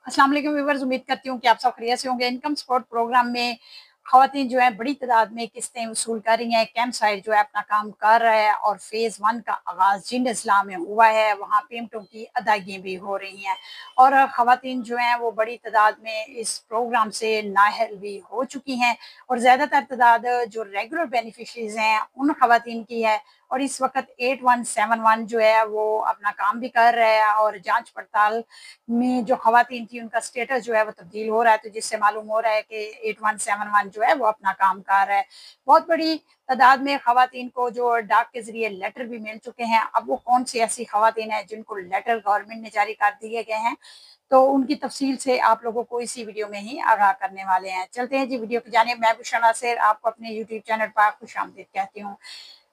अस्सलाम वालेकुम व्यूअर्स, उम्मीद करती हूँ कि आप सब खैरियत से होंगे। इनकम सपोर्ट प्रोग्राम में ख़वातीन जो है बड़ी तादाद में किस्तें वसूल कर रही हैं। कैंप साइट जो है अपना काम कर रहा है और फेज़ 1 का आगाज़ जिन अज़ला में हुआ है वहाँ पेमेंटों की अदायगियाँ भी हो रही हैं और ख़वातीन जो हैं वो बड़ी तादाद में इस प्रोग्राम से नाअहल भी हो चुकी हैं और ज़्यादातर तादाद जो रेगुलर बेनिफिशरीज़ हैं उन ख़वातीन की है। और इस वक़्त 8171 जो है वो अपना काम भी कर रहा है और जाँच पड़ताल में जो ख़वातीन थी उनका स्टेटस जो है वो तब्दील हो रहा है, तो जिससे मालूम हो रहा है कि 8171 जो है वो अपना काम कर रहा है। बहुत बड़ी तादाद में ख़वातीन को जो डाक के ज़रिए लेटर भी मिल चुके हैं। अब वो कौन सी ऐसी ख़वातीन हैं जिनको लेटर गवर्नमेंट ने जारी कर दिए गए हैं, तो उनकी तफ़सील से आप लोगों को इसी वीडियो में ही आगाह करने वाले हैं। चलते हैं जी वीडियो की जानिब। मैं बुशरा नासिर आपको अपने यूट्यूब चैनल पर खुशामदीद कहती हूँ।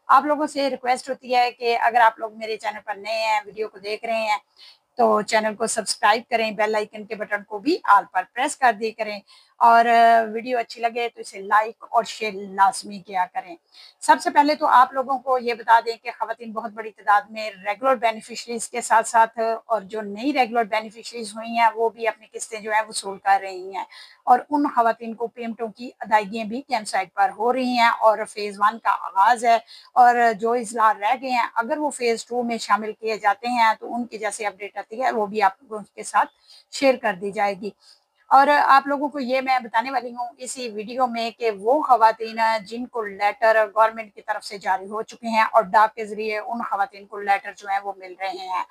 आप लोगों से रिक्वेस्ट होती है कि अगर आप लोग मेरे चैनल पर नए हैं, वीडियो को देख रहे हैं, तो चैनल को सब्सक्राइब करें, बेल आइकन के बटन को भी ऑल पर प्रेस कर दिया करें और वीडियो अच्छी लगे तो इसे लाइक और शेयर लाजमी किया करें। सबसे पहले तो आप लोगों को ये बता दें कि ख़वातीन बहुत बड़ी तादाद में रेगुलर बेनिफिशरीज़ के साथ-साथ और जो नई रेगुलर बेनिफिशरीज़ हुई हैं वो भी अपनी किस्तें जो है वसूल कर रही हैं और उन ख़वातीन को पेमेंटों की अदायगियाँ भी कैंप साइट पर हो रही हैं और फेज़ 1 का आगाज़ है और जो इज़लाल रह गए हैं अगर वो फेज़ 2 में शामिल किए जाते हैं तो उनकी जैसे अपडेट आती है वो भी आप लोगों के साथ शेयर कर दी जाएगी। और आप लोगों को ये मैं बताने वाली हूँ इसी वीडियो में कि वो ख़वातीन जिनको लेटर गवर्नमेंट की तरफ से जारी हो चुके हैं और डाक के ज़रिए उन ख़वातीन को लेटर जो है वो मिल रहे हैं।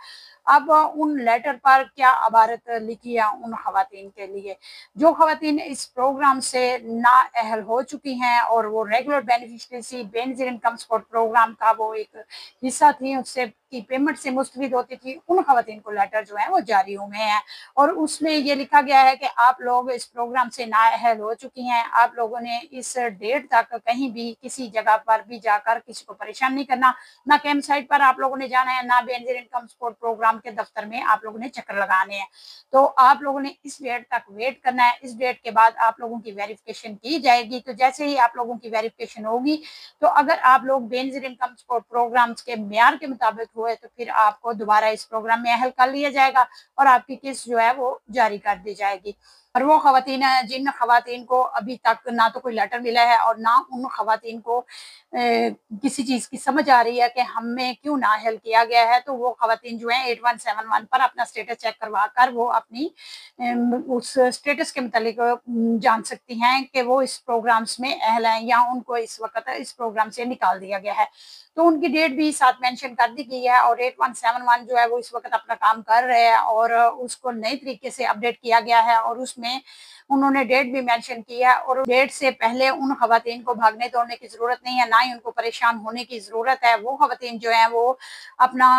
अब उन लेटर पर क्या अबारत लिखी है उन ख़वातीन के लिए, जो ख़वातीन इस प्रोग्राम से नाअहल हो चुकी हैं और वो regular beneficiary Benazir income support programme का वो एक हिस्सा थी, उससे की पेमेंट से मुस्तफ़ीद होती थी, उन ख़वातीन को लेटर जो है वो जारी हुए हैं और उसमें ये लिखा गया है कि आप लोग इस प्रोग्राम से नाअहल हो चुकी हैं। आप लोगों ने इस डेट तक कहीं भी किसी जगह पर भी जाकर किसी को परेशान नहीं करना, ना कैंप साइट पर आप लोगों ने जाना है, ना बेनज़ीर इनकम सपोर्ट प्रोग्राम के दफ्तर में आप लोगों ने चक्कर लगाने हैं। तो आप लोगों ने इस डेट तक वेट करना है। इस डेट के बाद आप लोगों की वेरिफिकेशन की जाएगी। तो जैसे ही आप लोगों की वेरिफिकेशन होगी तो अगर आप लोग बेनज़ीर इनकम सपोर्ट प्रोग्राम्स के मेयार के मुताबिक हुए तो फिर आपको दोबारा इस प्रोग्राम में अहल कर लिया जाएगा और आपकी किस्त जो है वो जारी कर दी जाएगी। और वो ख़वातीन हैं जिन ख़वातीन को अभी तक ना तो कोई लेटर मिला है और ना उन ख़वातीन को किसी चीज़ की समझ आ रही है कि हमें क्यों नाअहल किया गया है, तो वो ख़वातीन जो हैं 8171 पर अपना स्टेटस चेक करवा कर वो अपनी उस स्टेटस के मुतालिक जान सकती हैं कि वो इस प्रोग्राम्स में अहल हैं या उनको इस वक़्त इस प्रोग्राम से निकाल दिया गया है। तो उनकी डेट भी साथ मेंशन कर दी गई है और 8171 जो है वो इस वक़्त अपना काम कर रहे हैं और उसको नए तरीके से अपडेट किया गया है और उसमें उन्होंने डेट भी मेंशन की है और डेट से पहले उन ख़वातीन को भागने दौड़ने की ज़रूरत नहीं है, ना ही उनको परेशान होने की ज़रूरत है। वो ख़वातीन जो हैं वो अपना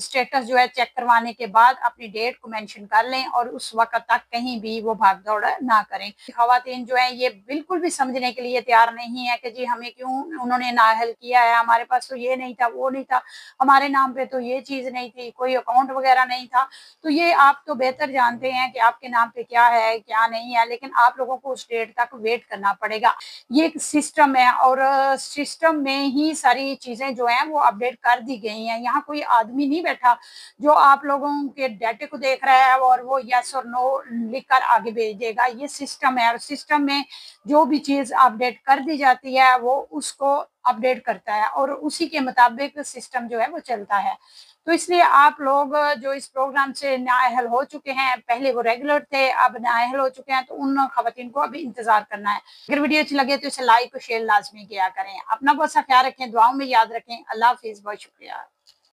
स्टेटस जो है चेक करवाने के बाद अपनी डेट को मेंशन कर लें और उस वक़्त तक कहीं भी वो भाग-दौड़ ना करें। ख़वातीन जो हैं ये बिल्कुल भी समझने के लिए तैयार नहीं है कि जी हमें क्यों उन्होंने नाअहल किया है, हमारे पास तो ये नहीं था, वो नहीं था, हमारे नाम पे तो ये चीज़ नहीं थी, कोई अकाउंट वग़ैरह नहीं था। तो ये आप तो बेहतर जानते हैं कि आपके नाम पे क्या है, क्या नहीं है, लेकिन आप लोगों को उस डेट तक वेट करना पड़ेगा। ये एक सिस्टम है और सिस्टम में ही सारी चीज़ें जो हैं वो अपडेट कर दी गई हैं। यहाँ कोई आदमी नहीं बैठा जो आप लोगों के डाटे को देख रहा है और वो येस और नो लिखकर आगे भेज देगा। ये सिस्टम है और सिस्टम में जो भी चीज़ अपडेट कर दी जाती है वो उसको अपडेट करता है और उसी के मुताबिक सिस्टम जो है वो चलता है। तो इसलिए आप लोग जो इस प्रोग्राम से नाअहल हो चुके हैं, पहले वो रेगुलर थे, अब नाअहल हो चुके हैं, तो उन ख़वातीन को अभी इंतज़ार करना है। अगर वीडियो अच्छी लगे तो इसे लाइक और शेयर लाज़मी किया करें। अपना बहुत सा ख्याल रखें, दुआओं में याद रखें। अल्लाह हाफ़िज़, बहुत शुक्रिया।